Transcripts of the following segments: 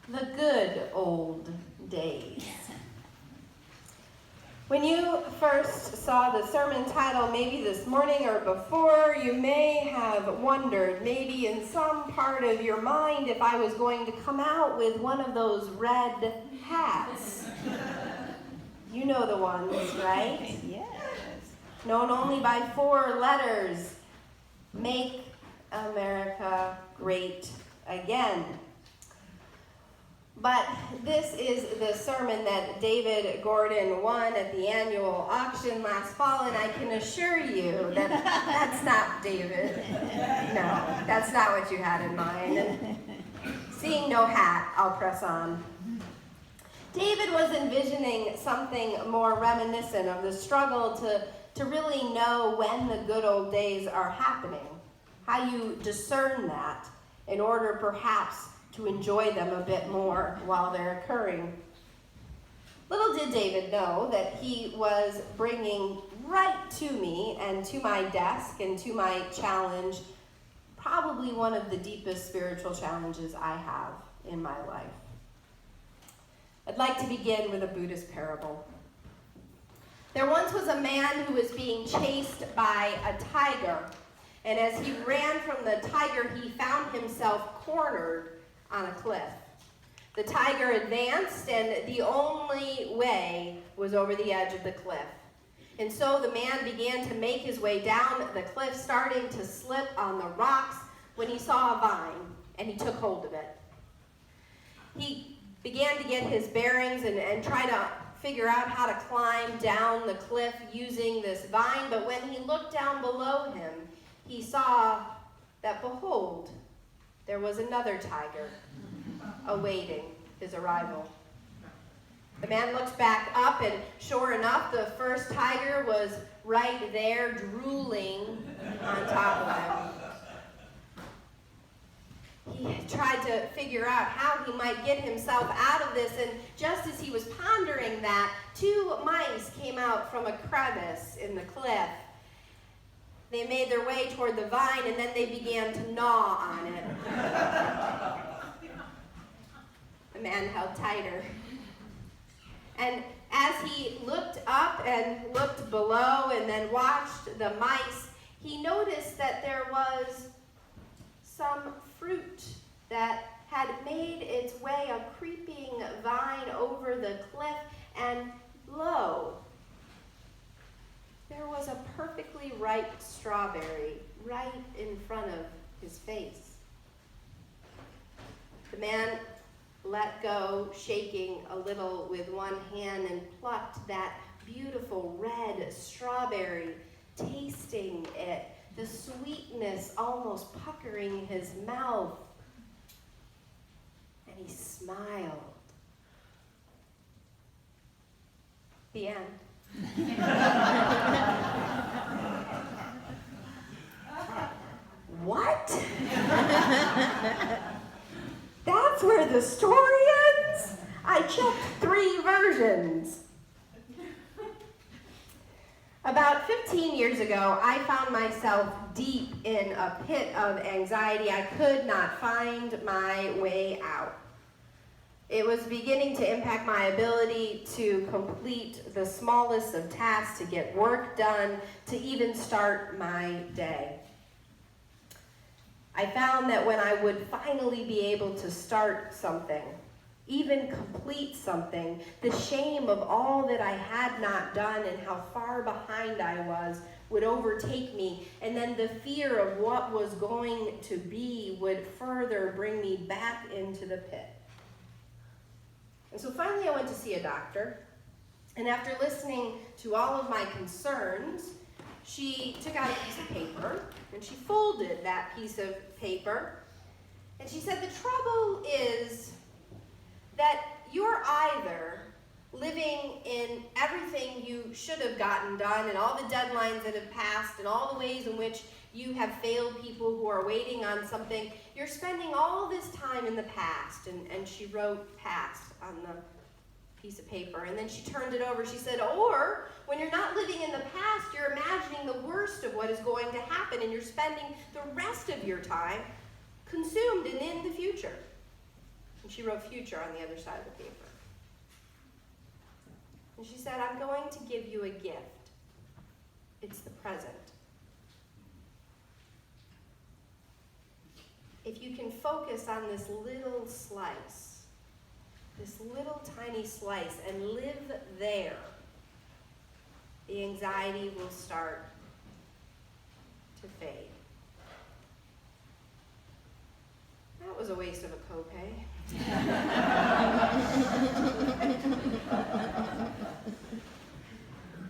The good old days. When you first saw the sermon title, maybe this morning or before, you may have wondered, maybe in some part of your mind, if I was going to come out with one of those red hats. You know the ones, right? Yes. Known only by 4 letters. Make America Great Again. But this is the sermon that David Gordon won at the annual auction last fall, and I can assure you that that's not David. No, that's not what you had in mind. And seeing no hat, I'll press on. David was envisioning something more reminiscent of the struggle to really know when the good old days are happening, how you discern that in order perhaps to enjoy them a bit more while they're occurring. Little did David know that he was bringing right to me and to my desk and to my challenge probably one of the deepest spiritual challenges I have in my life. I'd like to begin with a Buddhist parable. There once was a man who was being chased by a tiger, and as he ran from the tiger, he found himself cornered on a cliff. The tiger advanced, and the only way was over the edge of the cliff. And so the man began to make his way down the cliff, starting to slip on the rocks when he saw a vine, and he took hold of it. He began to get his bearings and try to figure out how to climb down the cliff using this vine, but when he looked down below him, he saw that, behold, there was another tiger awaiting his arrival. The man looked back up, and sure enough, the first tiger was right there, drooling on top of him. He tried to figure out how he might get himself out of this, and just as he was pondering that, 2 mice came out from a crevice in the cliff. They made their way toward the vine, and then they began to gnaw on it. The man held tighter. And as he looked up and looked below and then watched the mice, he noticed that there was some fruit that had made its way, a creeping vine over the cliff, and lo, there was a perfectly ripe strawberry right in front of his face. The man let go, shaking a little with one hand, and plucked that beautiful red strawberry, tasting it, the sweetness almost puckering his mouth. And he smiled. The end. What? That's where the story ends? I checked 3 versions. About 15 years ago, I found myself deep in a pit of anxiety. I could not find my way out. It was beginning to impact my ability to complete the smallest of tasks, to get work done, to even start my day. I found that when I would finally be able to start something, even complete something, the shame of all that I had not done and how far behind I was would overtake me, and then the fear of what was going to be would further bring me back into the pit. And so finally I went to see a doctor, and after listening to all of my concerns, she took out a piece of paper, and she folded that piece of paper, and she said, the trouble is that you're either living in everything you should have gotten done and all the deadlines that have passed and all the ways in which you have failed people who are waiting on something. You're spending all this time in the past, and she wrote past on the piece of paper, and then she turned it over. She said, or when you're not living in the past, you're imagining the worst of what is going to happen, and you're spending the rest of your time consumed and in the future. And She wrote future on the other side of the paper. And she said, I'm going to give you a gift. It's the present. If you can focus on this little slice, this little tiny slice, and live there, the anxiety will start to fade. That was a waste of a copay.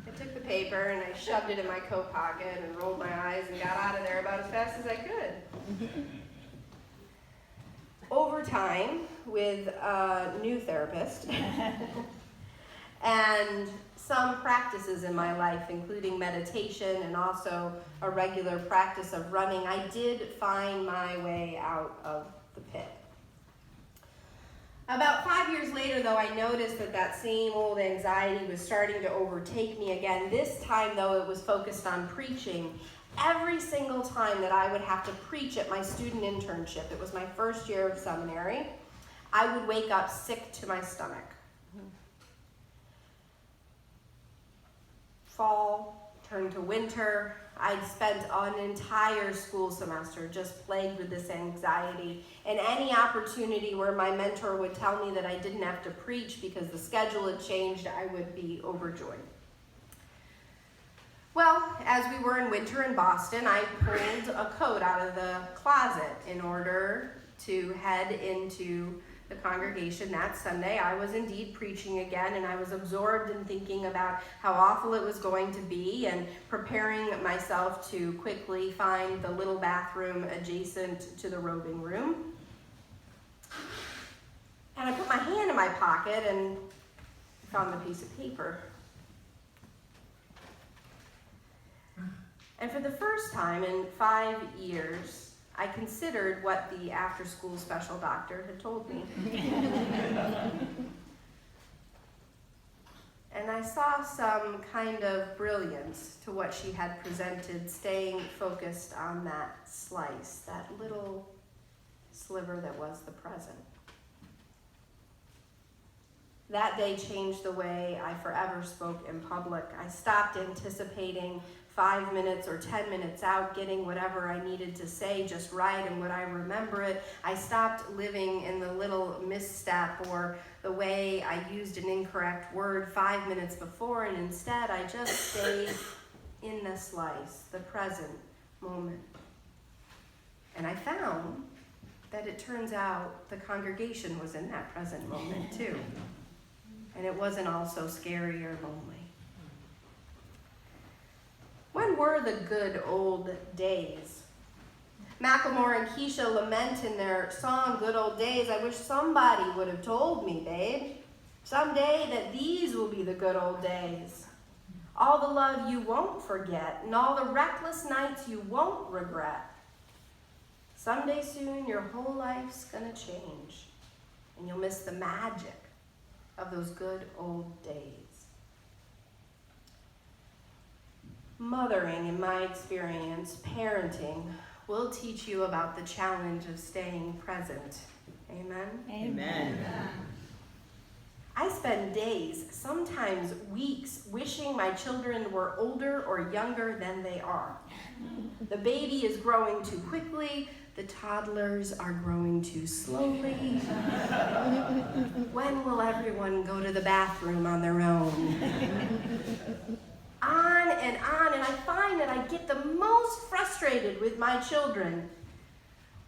I took the paper and I shoved it in my coat pocket and rolled my eyes and got out of there about as fast as I could. Over time, with a new therapist and some practices in my life, including meditation and also a regular practice of running, I did find my way out of the pit. About 5 years later, though, I noticed that same old anxiety was starting to overtake me again. This time, though, it was focused on preaching. Every single time that I would have to preach at my student internship, it was my first year of seminary, I would wake up sick to my stomach. Fall turned to winter. I'd spent an entire school semester just plagued with this anxiety. And any opportunity where my mentor would tell me that I didn't have to preach because the schedule had changed, I would be overjoyed. Well, as we were in winter in Boston, I pulled a coat out of the closet in order to head into the congregation that Sunday. I was indeed preaching again, and I was absorbed in thinking about how awful it was going to be and preparing myself to quickly find the little bathroom adjacent to the robing room. And I put my hand in my pocket and found the piece of paper. And for the first time in 5 years, I considered what the after-school special doctor had told me. And I saw some kind of brilliance to what she had presented, staying focused on that slice, that little sliver that was the present. That day changed the way I forever spoke in public. I stopped anticipating 5 minutes or 10 minutes out, getting whatever I needed to say just right and would I remember it. I stopped living in the little misstep or the way I used an incorrect word 5 minutes before, and instead I just stayed in the slice, the present moment. And I found that it turns out the congregation was in that present moment too. And it wasn't all so scary or lonely. When were the good old days? Macklemore and Keisha lament in their song, Good Old Days. I wish somebody would have told me, babe, someday that these will be the good old days. All the love you won't forget and all the reckless nights you won't regret. Someday soon your whole life's gonna change and you'll miss the magic of those good old days. Mothering, in my experience, parenting, will teach you about the challenge of staying present. Amen? Amen. I spend days, sometimes weeks, wishing my children were older or younger than they are. The baby is growing too quickly. The toddlers are growing too slowly. When will everyone go to the bathroom on their own? On, and I find that I get the most frustrated with my children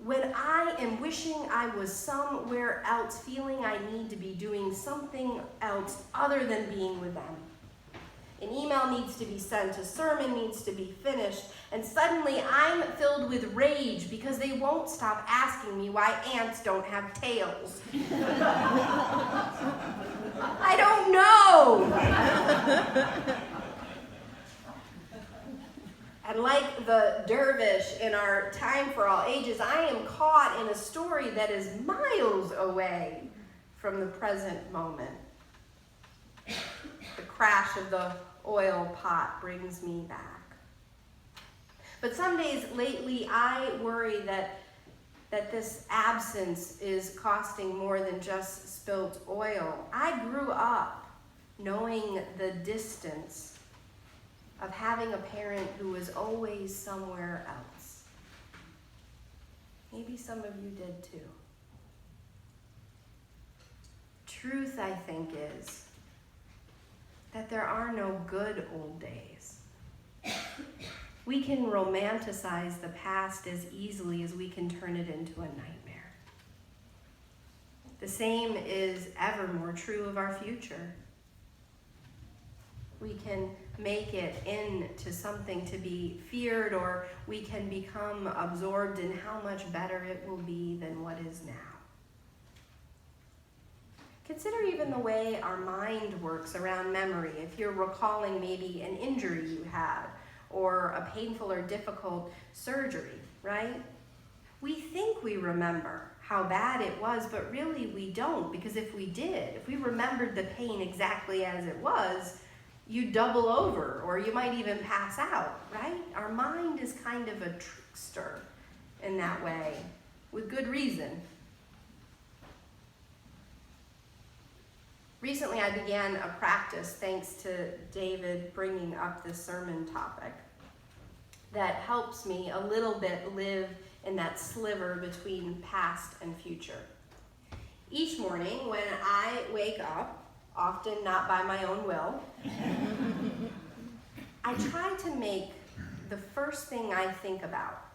when I am wishing I was somewhere else, feeling I need to be doing something else other than being with them. An email needs to be sent, a sermon needs to be finished, and suddenly I'm filled with rage because they won't stop asking me why ants don't have tails. I don't know. And like the dervish in our Time for All Ages, I am caught in a story that is miles away from the present moment. The crash of the oil pot brings me back. But some days lately, I worry that that this absence is costing more than just spilt oil. I grew up knowing the distance of having a parent who was always somewhere else. Maybe some of you did too. Truth, I think, is that there are no good old days. We can romanticize the past as easily as we can turn it into a nightmare. The same is ever more true of our future. We can make it into something to be feared, or we can become absorbed in how much better it will be than what is now. Consider even the way our mind works around memory. If you're recalling maybe an injury you had, or a painful or difficult surgery, right? We think we remember how bad it was, but really we don't, because if we did, if we remembered the pain exactly as it was, you double over, or you might even pass out, right? Our mind is kind of a trickster in that way, with good reason. Recently, I began a practice, thanks to David bringing up this sermon topic, that helps me a little bit live in that sliver between past and future. Each morning when I wake up, often not by my own will, I try to make the first thing I think about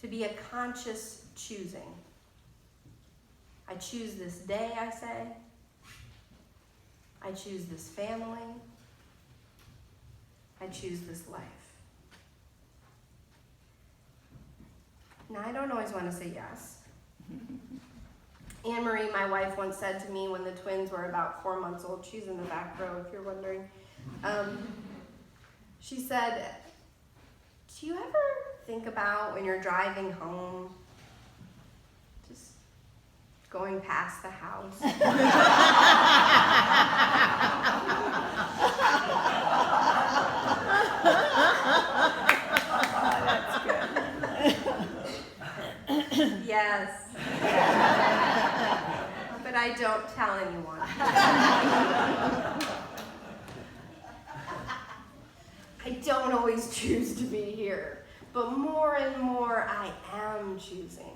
to be a conscious choosing. I choose this day, I say. I choose this family. I choose this life. Now, I don't always want to say yes. Anne-Marie, my wife, once said to me when the twins were about 4 months old, she's in the back row if you're wondering, she said, do you ever think about when you're driving home, just going past the house? That's good. Yes. But I don't tell anyone. I don't always choose to be here, but more and more I am choosing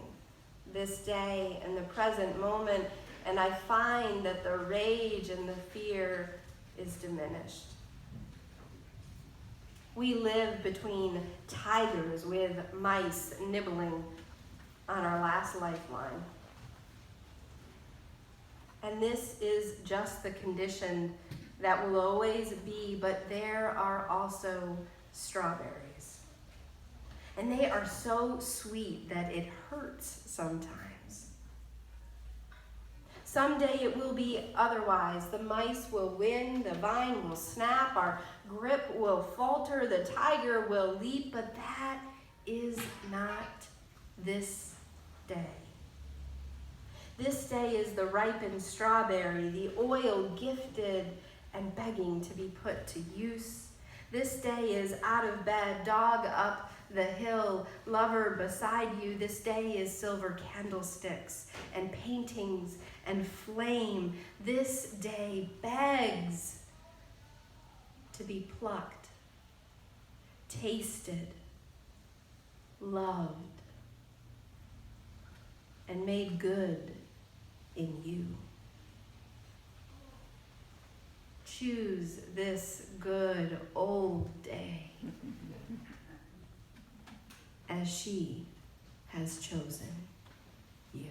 this day and the present moment, and I find that the rage and the fear is diminished. We live between tigers with mice nibbling on our last lifeline. And this is just the condition that will always be, but there are also strawberries. And they are so sweet that it hurts sometimes. Someday it will be otherwise. The mice will win, the vine will snap, our grip will falter, the tiger will leap, but that is not this day. This day is the ripened strawberry, the oil gifted and begging to be put to use. This day is out of bed, dog up the hill, lover beside you. This day is silver candlesticks and paintings and flame. This day begs to be plucked, tasted, loved, and made good in you. Choose this good old day as she has chosen you.